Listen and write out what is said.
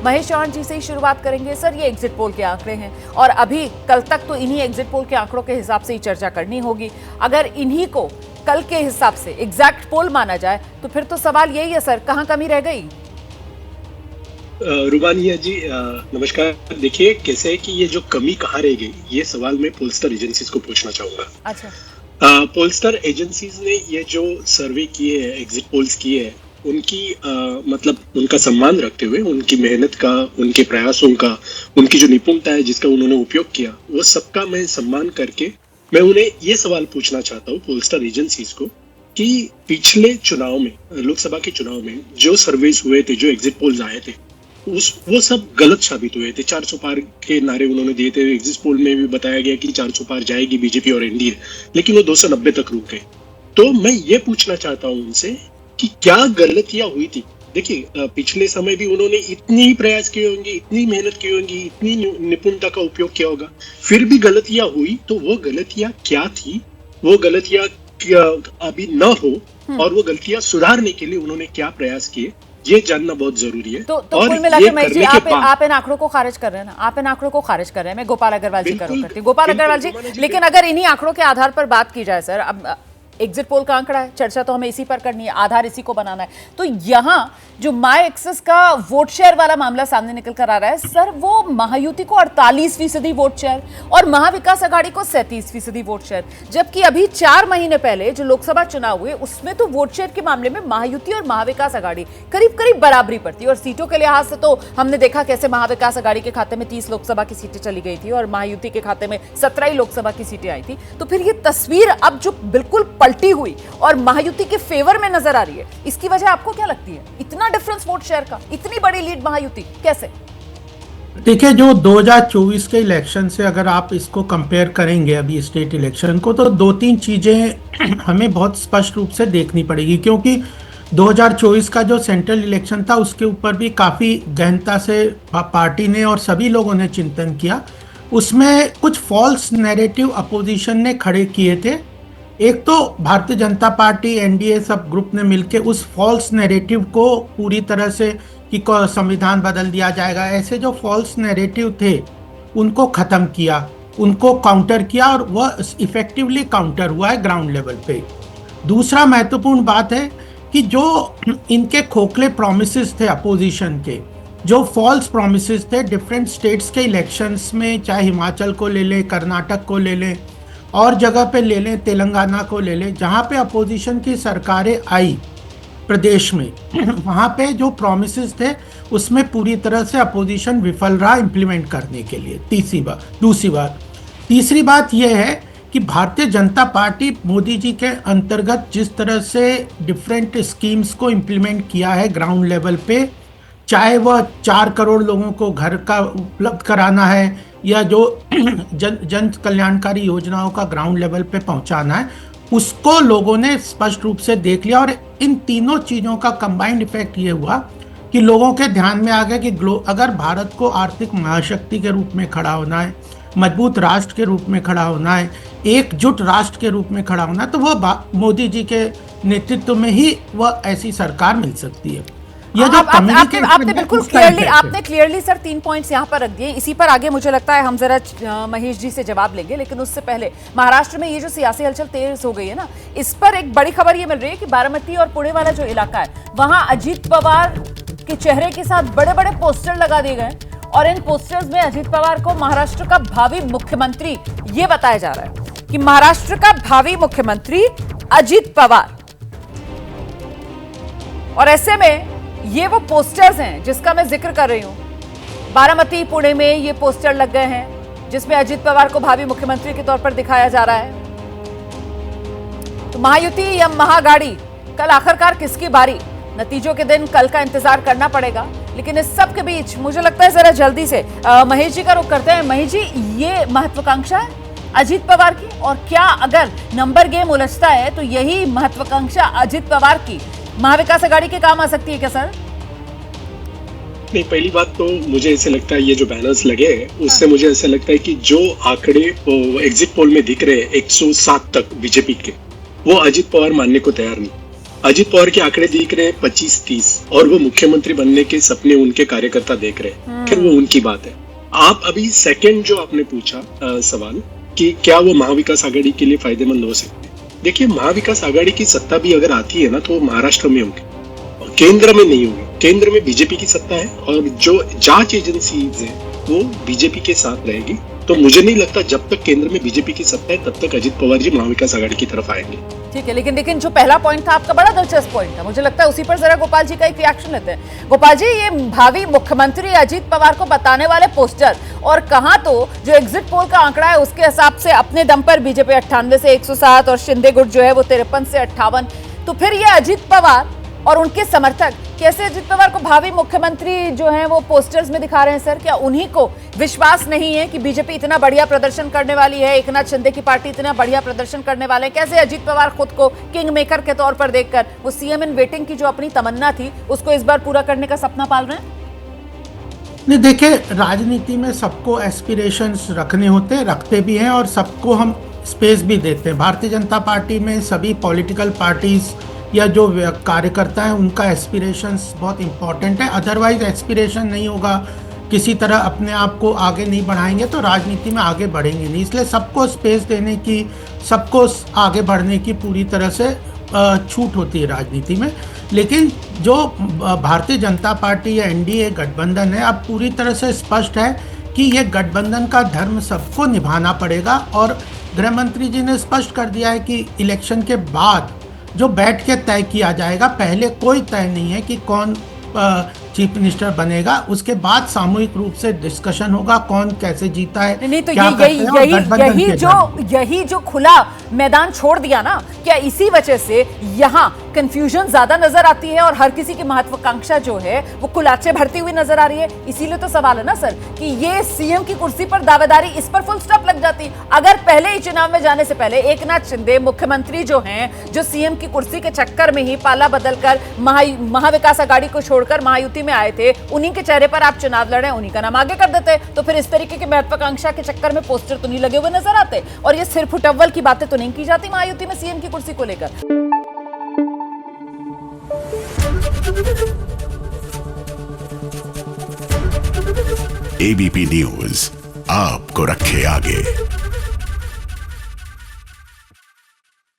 महेश चौहान जी से ही शुरुआत करेंगे। सर, ये एग्जिट पोल के आंकड़े हैं और अभी कल तक तो इन्हीं एग्जिट पोल के आंकड़ों के हिसाब से ही चर्चा करनी होगी। अगर इन्हीं को कल के हिसाब से एग्जैक्ट पोल माना जाए तो फिर तो सवाल यही है सर, कहां कमी रह गई? रुबानिया जी नमस्कार। देखिए कैसे है कि ये जो कमी कहाँ रह गई, ये सवाल मैं पोलस्टर एजेंसीज को पूछना चाहूंगा। अच्छा, पोलस्टर एजेंसीज ने ये जो सर्वे किए हैं, एग्जिट पोल्स किए हैं, उनकी मतलब उनका सम्मान रखते हुए, उनकी मेहनत का, उनके प्रयासों का, उनकी जो निपुणता है जिसका उन्होंने उपयोग किया, वो सबका मैं सम्मान करके मैं उन्हें ये सवाल पूछना चाहता हूँ पोलस्टर एजेंसीज को कि पिछले चुनाव में, लोकसभा के चुनाव में जो सर्वेस हुए थे, जो एग्जिट पोल्स आए थे, वो सब गलत साबित हुए थे। 400 पार के नारे उन्होंने दिए थे। एग्जिट पोल में भी बताया गया कि 400 पार जाएगी बीजेपी और एनडीए, लेकिन वो 290 तक रुक गए। तो मैं ये पूछना चाहता हूँ उनसे कि क्या गलतियां हुई थी। देखिए पिछले समय भी उन्होंने इतनी ही प्रयास किए होंगे, इतनी मेहनत की होंगी, इतनी निपुणता का उपयोग किया होगा, फिर भी गलतियां हुई, तो वो गलतियां क्या थी, वो गलतियां अभी न हो और वो गलतियां सुधारने के लिए उन्होंने क्या प्रयास किए, ये जानना बहुत जरूरी है। तो कुल मिलाकर महेश जी, आप इन आंकड़ों को खारिज कर रहे हैं ना, आप इन आंकड़ों को खारिज कर रहे हैं। मैं गोपाल अग्रवाल जी का रुख करती हूँ। गोपाल अग्रवाल जी, लेकिन अगर इन्हीं आंकड़ों के आधार पर बात की जाए सर, अब एग्जिट पोल का आंकड़ा है, चर्चा तो हमें इसी पर करनी है, आधार इसी को बनाना है, तो यहाँ जो माई एक्सेस का वोट शेयर वाला मामला सामने निकल कर आ रहा है सर, वो महायुति को 48% वोट शेयर और महाविकास आघाड़ी को 37% वोट शेयर, जबकि अभी 4 महीने पहले जो लोकसभा चुनाव हुए उसमें तो वोट शेयर के मामले में महायुति और महाविकास आघाड़ी करीब करीब बराबरी पर थी। और सीटों के लिहाज से तो हमने देखा कैसे महाविकास आघाड़ी के खाते में 30 लोकसभा की सीटें चली गई थी और महायुति के खाते में 17 ही लोकसभा की सीटें आई थी। तो फिर ये तस्वीर अब जो बिल्कुल पलटी हुई और महायुति के फेवर में नजर आ रही है, इसकी वजह आपको क्या लगती है? इतना डिफरेंस वोट शेयर का, इतनी बड़ी लीड महायुति कैसे? देखिए, जो 2024 के इलेक्शन से अगर आप इसको कंपेयर करेंगे अभी स्टेट इलेक्शन को, तो 2-3 चीजें हमें बहुत स्पष्ट रूप से देखनी पड़ेगी, क्योंकि 2024 का जो सेंट्रल इलेक्शन था उसके ऊपर भी काफी गहनता से पार्टी ने और सभी लोगों ने चिंतन किया। उसमें कुछ फॉल्स नैरेटिव अपोजिशन ने खड़े किए थे। एक तो भारतीय जनता पार्टी, एनडीए सब ग्रुप ने मिलकर उस फॉल्स नैरेटिव को पूरी तरह से कि संविधान बदल दिया जाएगा, ऐसे जो फॉल्स नैरेटिव थे उनको खत्म किया, उनको काउंटर किया और वह इफेक्टिवली काउंटर हुआ है ग्राउंड लेवल पे। दूसरा महत्वपूर्ण बात है कि जो इनके खोखले प्रोमिसेस थे अपोजिशन के, जो फॉल्स प्रोमिसेस थे डिफरेंट स्टेट्स के इलेक्शंस में, चाहे हिमाचल को ले लें, कर्नाटक को ले लें और जगह पे ले लें, तेलंगाना को ले लें, जहाँ पे अपोजिशन की सरकारें आई प्रदेश में, वहाँ पे जो प्रोमिसेस थे उसमें पूरी तरह से अपोजिशन विफल रहा इम्प्लीमेंट करने के लिए। तीसरी बात यह है कि भारतीय जनता पार्टी मोदी जी के अंतर्गत जिस तरह से डिफरेंट स्कीम्स को इम्प्लीमेंट किया है ग्राउंड लेवल पे, चाहे वह 4 करोड़ लोगों को घर का उपलब्ध कराना है या जो जन कल्याणकारी योजनाओं का ग्राउंड लेवल पे पहुंचाना है, उसको लोगों ने स्पष्ट रूप से देख लिया। और इन तीनों चीज़ों का कंबाइंड इफेक्ट ये हुआ कि लोगों के ध्यान में आ गया कि अगर भारत को आर्थिक महाशक्ति के रूप में खड़ा होना है, मजबूत राष्ट्र के रूप में खड़ा होना है, एकजुट राष्ट्र के रूप में खड़ा होना है, तो वह मोदी जी के नेतृत्व में ही वह ऐसी सरकार मिल सकती है। आपने बिल्कुल क्लियरली सर 3 पॉइंट्स यहाँ पर रख दिए। इसी पर आगे मुझे लगता है हम जरा महेश जी से जवाब लेंगे, लेकिन उससे पहले महाराष्ट्र में ये जो सियासी हलचल तेज हो गई है ना, इस पर एक बड़ी खबर ये मिल रही है कि बारामती और पुणे वाला जो इलाका है, वहां अजीत पवार के चेहरे के साथ बड़े बड़े पोस्टर लगा दिए गए और इन पोस्टर्स में अजीत पवार को महाराष्ट्र का भावी मुख्यमंत्री ये बताया जा रहा है कि महाराष्ट्र का भावी मुख्यमंत्री अजीत पवार। और ऐसे में ये वो पोस्टर्स हैं जिसका मैं जिक्र कर रही हूं। बारामती, पुणे में ये पोस्टर लग गए हैं जिसमें अजीत पवार को भावी मुख्यमंत्री के तौर पर दिखाया जा रहा है। तो महायुति या महागाड़ी, कल आखिरकार किसकी बारी? नतीजों के दिन कल का इंतजार करना पड़ेगा। लेकिन इस सब के बीच मुझे लगता है जरा जल्दी से महेश जी का रुख करते हैं। महेश जी, ये महत्वाकांक्षा है अजीत पवार की, और क्या अगर नंबर गेम उलझता है तो यही महत्वाकांक्षा अजीत पवार की महाविकास आघाड़ी के काम आ सकती है क्या सर? नहीं, पहली बात तो मुझे ऐसे लगता है ये जो बैनर्स लगे हैं उससे मुझे ऐसा लगता है कि जो आंकड़े एग्जिट पोल में दिख रहे हैं 107 तक बीजेपी के, वो अजीत पवार मानने को तैयार नहीं। अजित पवार के आंकड़े दिख रहे हैं 25-30 और वो मुख्यमंत्री बनने के सपने उनके कार्यकर्ता देख रहे हैं, फिर वो उनकी बात है। आप अभी सेकंड जो आपने पूछा सवाल कि क्या वो महाविकास आघाड़ी के लिए फायदेमंद हो सकते हैं, देखिए महाविकास आघाड़ी की सत्ता भी अगर आती है ना तो वो महाराष्ट्र में होगी और केंद्र में नहीं होगी। केंद्र में बीजेपी की सत्ता है और जो जांच एजेंसीज है वो बीजेपी के साथ रहेगी। तो मुझे नहीं लगता जब तक केंद्र में बीजेपी की सत्ता है तब तक अजित पवार जी महाविकास आघाड़ी की तरफ आएंगे। ठीक है, लेकिन जो पहला पॉइंट था आपका बड़ा दिलचस्प पॉइंट था, मुझे लगता है उसी पर जरा गोपाल जी का एक रिएक्शन लेते हैं। गोपाल जी, ये भावी मुख्यमंत्री अजित पवार को बताने वाले पोस्टर और कहां तो जो एग्जिट पोल का आंकड़ा है उसके हिसाब से अपने दम पर बीजेपी 98 से 107 और शिंदे गुट जो है वो 53 से 58, तो फिर ये अजित पवार और उनके समर्थक कैसे अजित पवार को भावी मुख्यमंत्री जो हैं वो पोस्टर्स में दिखा रहे हैं सर? क्या उन्हीं को विश्वास नहीं है कि बीजेपी इतना बढ़िया प्रदर्शन करने वाली है, एकनाथ शिंदे की पार्टी इतना बढ़िया प्रदर्शन करने वाले हैं? कैसे अजित पवार खुद को किंग मेकर के तौर पर देखकर वो सीएम इन वेटिंग की जो अपनी तमन्ना थी उसको इस बार पूरा करने का सपना पाल रहे हैं? नहीं, देखिए राजनीति में सबको एस्पिरेशंस रखने होते हैं, रखते भी हैं और सबको हम स्पेस भी देते हैं। भारतीय जनता पार्टी में सभी पॉलिटिकल पार्टीज या जो कार्यकर्ता है उनका एस्पिरेशंस बहुत इंपॉर्टेंट है। अदरवाइज एस्पिरेशन नहीं होगा, किसी तरह अपने आप को आगे नहीं बढ़ाएंगे तो राजनीति में आगे बढ़ेंगे नहीं। इसलिए सबको स्पेस देने की, सबको आगे बढ़ने की पूरी तरह से छूट होती है राजनीति में। लेकिन जो भारतीय जनता पार्टी या एनडीए गठबंधन है, अब पूरी तरह से स्पष्ट है कि ये गठबंधन का धर्म सबको निभाना पड़ेगा और गृह मंत्री जी ने स्पष्ट कर दिया है कि इलेक्शन के बाद जो बैठ के तय किया जाएगा, पहले कोई तय नहीं है कि कौन चीफ मिनिस्टर बनेगा, उसके बाद सामूहिक रूप से डिस्कशन होगा कौन कैसे जीता है। नहीं तो यही जो खुला मैदान छोड़ दिया ना, क्या इसी वजह से यहाँ कंफ्यूजन ज्यादा नजर आती है और हर किसी की महत्वाकांक्षा जो है वो कुलाचे भरती हुई नजर आ रही है? इसीलिए तो सवाल है ना सर कि ये सीएम की कुर्सी पर दावेदारी, इस पर फुल स्टॉप लग जाती अगर पहले ही चुनाव में जाने से पहले एकनाथ शिंदे मुख्यमंत्री जो हैं, जो सीएम की कुर्सी के चक्कर में ही पाला बदलकर महाविकास आघाड़ी को छोड़कर महायुति में आए थे, उन्हीं के चेहरे पर आप चुनाव लड़े, उन्हीं का नाम आगे कर देते, तो फिर इस तरीके की महत्वाकांक्षा के चक्कर में पोस्टर तो नहीं लगे हुए नजर आते और ये सिर्फ फुटअव्वल की बातें तो नहीं की जाती महायुति में सीएम की कुर्सी को लेकर। एबीपी न्यूज आपको रखे आगे।